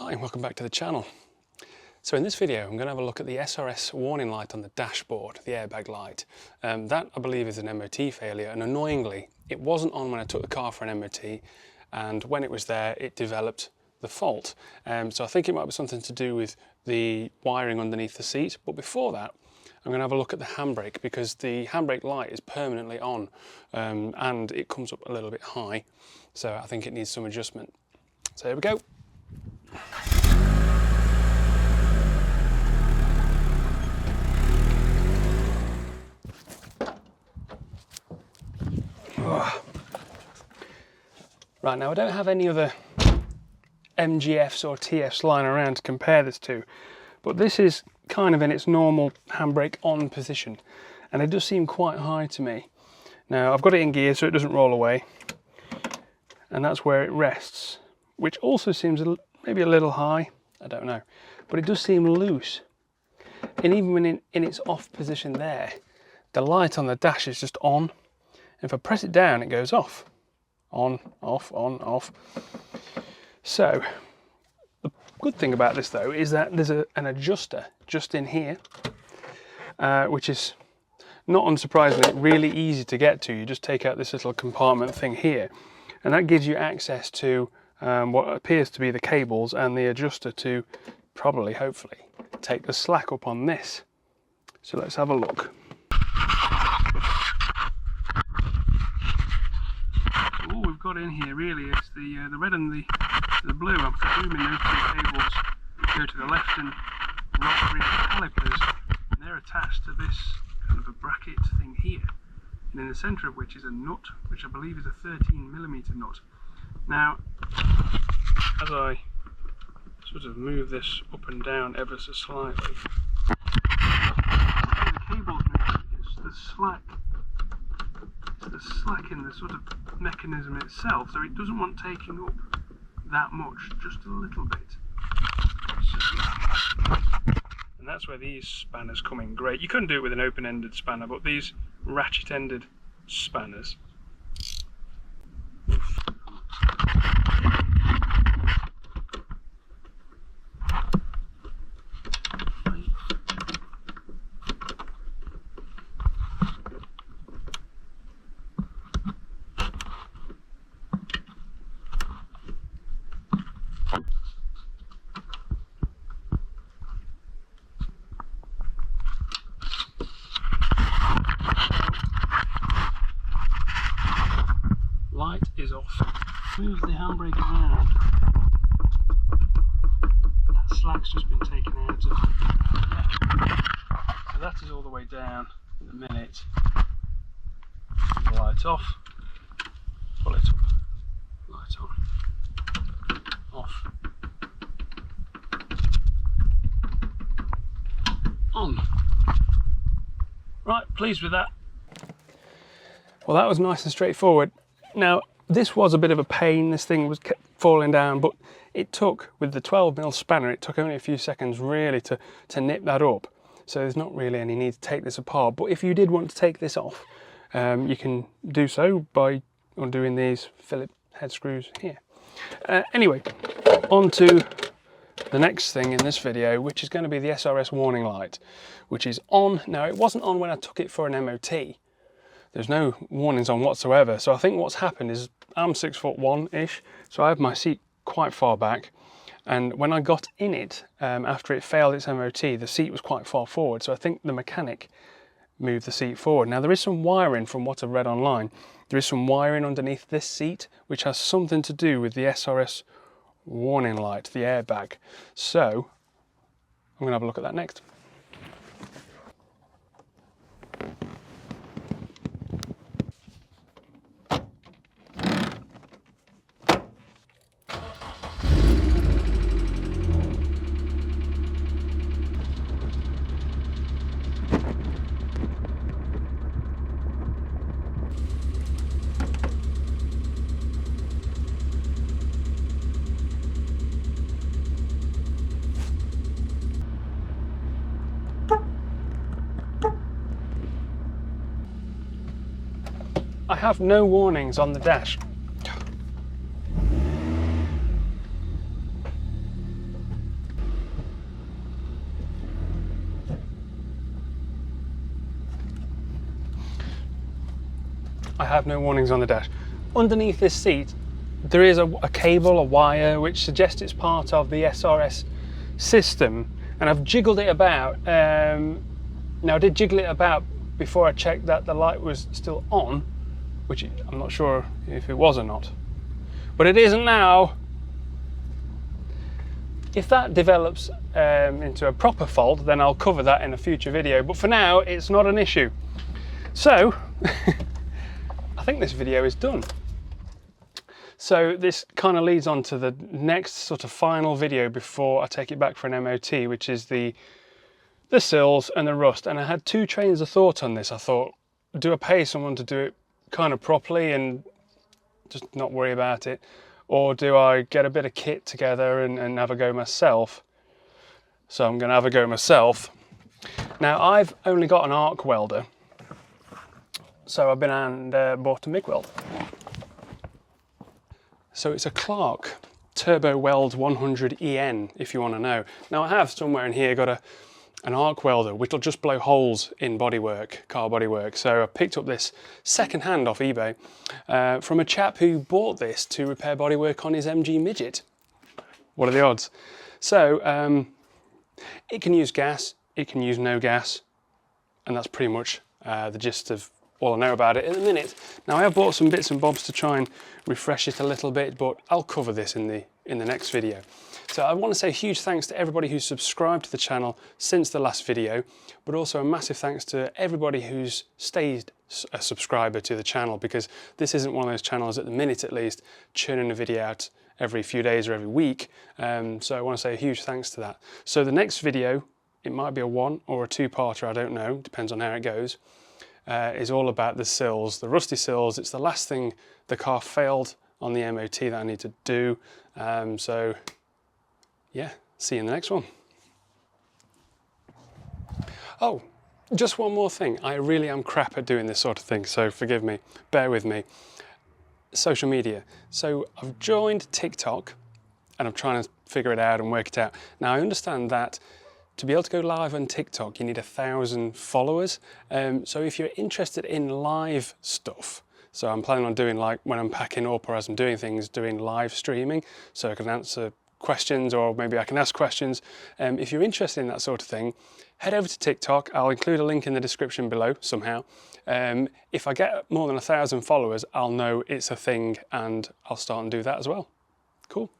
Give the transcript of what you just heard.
Hi and welcome back to the channel. So in this video I'm going to have a look at the SRS warning light on the dashboard, the airbag light. That I believe is an MOT failure, and annoyingly it wasn't on when I took the car for an MOT, and when it was there it developed the fault. So I think it might be something to do with the wiring underneath the seat, but before that I'm going to have a look at the handbrake, because the handbrake light is permanently on and it comes up a little bit high, so I think it needs some adjustment. So here we go. Right, now I don't have any other MGFs or TFs lying around to compare this to, but this is kind of in its normal handbrake on position, and it does seem quite high to me. Now I've got it in gear so it doesn't roll away, and that's where it rests, which also seems maybe a little high, I don't know, but it does seem loose. And even when in its off position there, the light on the dash is just on. If I press it down, it goes off. On, off, on, off. So, the good thing about this though is that there's an adjuster just in here, which is not unsurprisingly really easy to get to. You just take out this little compartment thing here, and that gives you access to what appears to be the cables and the adjuster to probably, hopefully, take the slack up on this. So let's have a look. All we've got in here really is the red and the blue. I'm presuming those two cables go to the left and right rear calipers, and they're attached to this kind of a bracket thing here, and in the centre of which is a nut, which I believe is a 13mm nut. Now, as I sort of move this up and down ever so slightly, the cable's moving, it's the slack in the sort of mechanism itself, so it doesn't want taking up that much, just a little bit. So, and that's where these spanners come in great. You couldn't do it with an open-ended spanner, but these ratchet-ended spanners. Light is off. Move the handbrake around. That slack's just been taken out of. So that is all the way down in a minute. The light off. Pull it up. Light on. Off. On. Right, pleased with that. Well, that was nice and straightforward. Now, this was a bit of a pain. This thing was kept falling down, but it took, with the 12mm spanner, it took only a few seconds really to nip that up. So there's not really any need to take this apart. But if you did want to take this off, you can do so by undoing these Phillips head screws here. Anyway, on to the next thing in this video, which is going to be the SRS warning light, which is on. Now, it wasn't on when I took it for an MOT. There's no warnings on whatsoever. So I think what's happened is I'm 6'1"-ish, so I have my seat quite far back. And when I got in it, after it failed its MOT, the seat was quite far forward. So I think the mechanic moved the seat forward. Now there is some wiring from what I've read online. There is some wiring underneath this seat, which has something to do with the SRS warning light, the airbag. So I'm gonna have a look at that next. I have no warnings on the dash. I have no warnings on the dash. Underneath this seat, there is a cable, a wire, which suggests it's part of the SRS system, and I've jiggled it about. Now I did jiggle it about before I checked that the light was still on, which I'm not sure if it was or not, but it isn't now. If that develops into a proper fault, then I'll cover that in a future video, but for now it's not an issue. So I think this video is done. So this kind of leads on to the next sort of final video before I take it back for an MOT, which is the sills and the rust. And I had two trains of thought on this. I thought, do I pay someone to do it kind of properly and just not worry about it? Or do I get a bit of kit together and have a go myself? So I'm going to have a go myself. Now I've only got an arc welder, so I've been and bought a MIG welder. So it's a Clark Turbo Weld 100 EN, if you want to know. Now I have somewhere in here got an arc welder which will just blow holes in bodywork, car bodywork. So I picked up this second hand off eBay from a chap who bought this to repair bodywork on his MG Midget. What are the odds? So it can use gas, it can use no gas, and that's pretty much the gist of all I know about it at the minute. Now I have bought some bits and bobs to try and refresh it a little bit, but I'll cover this in the next video. So I want to say a huge thanks to everybody who's subscribed to the channel since the last video, but also a massive thanks to everybody who's stayed a subscriber to the channel, because this isn't one of those channels, at the minute at least, churning a video out every few days or every week. So I want to say a huge thanks to that. So the next video, it might be a one or a two-parter, I don't know, depends on how it goes. Is all about the sills, the rusty sills. It's the last thing the car failed on the MOT that I need to do. So yeah, see you in the next one. Oh, just one more thing. I really am crap at doing this sort of thing, so forgive me, bear with me. Social media. So I've joined TikTok and I'm trying to figure it out and work it out. Now I understand that to be able to go live on TikTok, you need 1,000 followers. So if you're interested in live stuff, so I'm planning on doing, like when I'm packing up or as I'm doing things, doing live streaming, so I can answer questions, or maybe I can ask questions. If you're interested in that sort of thing, head over to TikTok. I'll include a link in the description below somehow. If I get more than 1,000 followers, I'll know it's a thing and I'll start and do that as well. Cool.